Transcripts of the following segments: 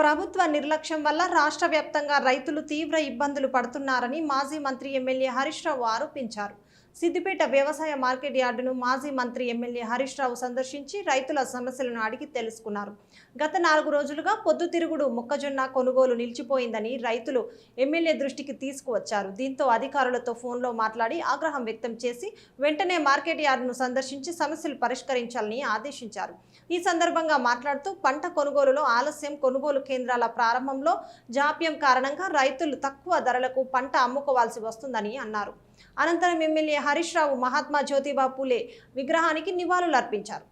ప్రభుత్వ నిర్లక్ష్యం వల్ల రాష్ట్ర వ్యాప్తంగా రైతులు తీవ్ర ఇబ్బందులు పడుతున్నారని మాజీ మంత్రి ఎమ్మెల్యే హరీష్ రావు ఆరోపించారు. సిద్దిపేట వ్యవసాయ మార్కెట్ యార్డును మాజీ మంత్రి ఎమ్మెల్యే హరీష్ రావు సందర్శించి రైతుల సమస్యలను అడిగి తెలుసుకున్నారు. గత 4 రోజులుగా పొద్దుతిరుగుడు మొక్కజొన్న కొనుగోలు నిలిచిపోయిందని రైతులు ఎమ్మెల్యే దృష్టికి తీసుకువచ్చారు. దీంతో అధికారులతో ఫోన్లో మాట్లాడి ఆగ్రహం వ్యక్తం చేసి వెంటనే మార్కెట్ యార్డును సందర్శించి సమస్యలు పరిష్కరించాలని ఆదేశించారు. ఈ సందర్భంగా మాట్లాడుతూ పంట కొనుగోలులో ఆలస్యం, కొనుగోలు కేంద్రాల ప్రారంభంలో జాప్యం కారణంగా రైతులు తక్కువ ధరలకు పంట అమ్ముకోవాల్సి వస్తుందని అన్నారు. అనంతరం ఎమ్మెల్యే హరీష్ రావు మహాత్మా జ్యోతిబా పూలే విగ్రహానికి నివాళులర్పించారు.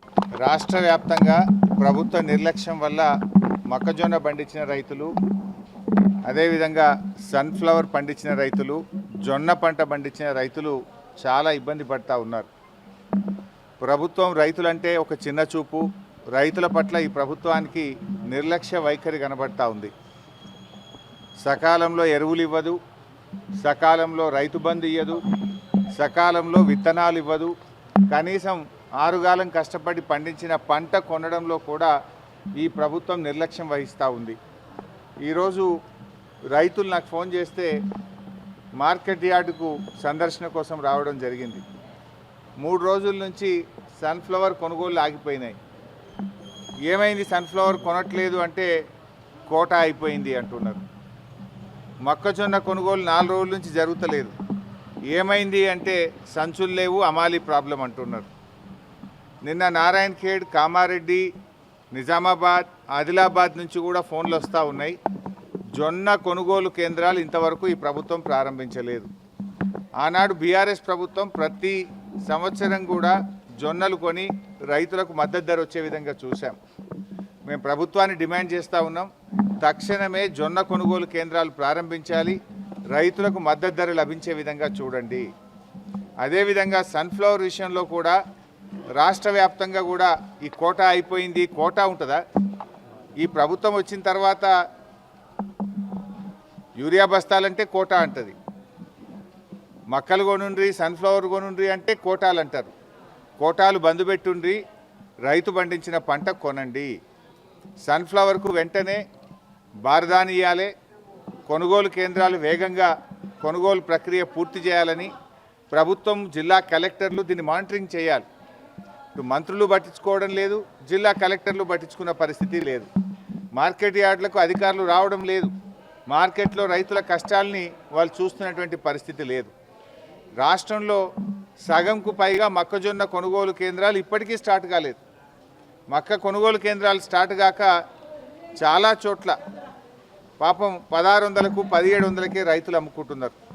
రాష్ట్ర వ్యాప్తంగా ప్రభుత్వ నిర్లక్ష్యం వల్ల మొక్కజొన్న పండించిన రైతులు, అదేవిధంగా సన్ఫ్లవర్ పండించిన రైతులు, జొన్న పంట పండించిన రైతులు చాలా ఇబ్బంది పడుతూ ఉన్నారు. ప్రభుత్వం రైతులంటే ఒక చిన్న చూపు, రైతుల పట్ల ఈ ప్రభుత్వానికి నిర్లక్ష్య వైఖరి కనబడతా ఉంది. సకాలంలో ఎరువులు ఇవ్వదు, సకాలంలో రైతు బంధు ఇవ్వదు, సకాలంలో విత్తనాలు ఇవ్వదు, కనీసం 6 కాలం కష్టపడి పండించిన పంట కొనడంలో కూడా ఈ ప్రభుత్వం నిర్లక్ష్యం వహిస్తూ ఉంది. ఈరోజు రైతులు నాకు ఫోన్ చేస్తే మార్కెట్ యార్డుకు సందర్శన కోసం రావడం జరిగింది. 3 రోజుల నుంచి సన్ఫ్లవర్ కొనుగోలు ఆగిపోయినాయి. ఏమైంది, సన్ఫ్లవర్ కొనట్లేదు అంటే కోటా అయిపోయింది అంటున్నారు. మొక్కజొన్న కొనుగోలు 4 రోజుల నుంచి జరుగుతలేదు. ఏమైంది అంటే సంచులు లేవు, అమాలీ ప్రాబ్లం అంటున్నారు. నిన్న నారాయణఖేడ్, కామారెడ్డి, నిజామాబాద్, ఆదిలాబాద్ నుంచి కూడా ఫోన్లు వస్తూ ఉన్నాయి. జొన్న కొనుగోలు కేంద్రాలు ఇంతవరకు ఈ ప్రభుత్వం ప్రారంభించలేదు. ఆనాడు బీఆర్ఎస్ ప్రభుత్వం ప్రతి సంవత్సరం కూడా జొన్నలు కొని రైతులకు మద్దతు ధర వచ్చే విధంగా చూసాం. మేము ప్రభుత్వాన్ని డిమాండ్ చేస్తూ ఉన్నాం, తక్షణమే జొన్న కొనుగోలు కేంద్రాలు ప్రారంభించాలి, రైతులకు మద్దతు ధర లభించే విధంగా చూడండి. అదేవిధంగా సన్ఫ్లవర్ విషయంలో కూడా రాష్ట్ర వ్యాప్తంగా కూడా ఈ కోటా అయిపోయింది. కోటా ఉంటుందా? ఈ ప్రభుత్వం వచ్చిన తర్వాత యూరియా బస్తాలంటే కోటా అంటది, మక్కలు కొనుండ్రి, సన్ఫ్లవర్ కొనుండ్రి అంటే కోటాలు అంటారు. కోటాలు బంద్ పెట్టుండ్రి, రైతు పండించిన పంట కొనండి. సన్ఫ్లవర్కు వెంటనే బారదాని ఇవ్వాలి, కొనుగోలు కేంద్రాలు వేగంగా కొనుగోలు ప్రక్రియ పూర్తి చేయాలని ప్రభుత్వం, జిల్లా కలెక్టర్లు దీన్ని మానిటరింగ్ చేయాలి. ఇప్పుడు మంత్రులు పట్టించుకోవడం లేదు, జిల్లా కలెక్టర్లు పట్టించుకున్న పరిస్థితి లేదు. మార్కెట్ యార్డులకు అధికారులు రావడం లేదు, మార్కెట్లో రైతుల కష్టాలని వాళ్ళు చూస్తున్నటువంటి పరిస్థితి లేదు. రాష్ట్రంలో సగంకు పైగా మొక్కజొన్న కొనుగోలు కేంద్రాలు ఇప్పటికీ స్టార్ట్ కాలేదు. మక్క కొనుగోలు కేంద్రాలు స్టార్ట్ కాక చాలా చోట్ల పాపం 1600కు 1700కే రైతులు అమ్ముకుంటున్నారు.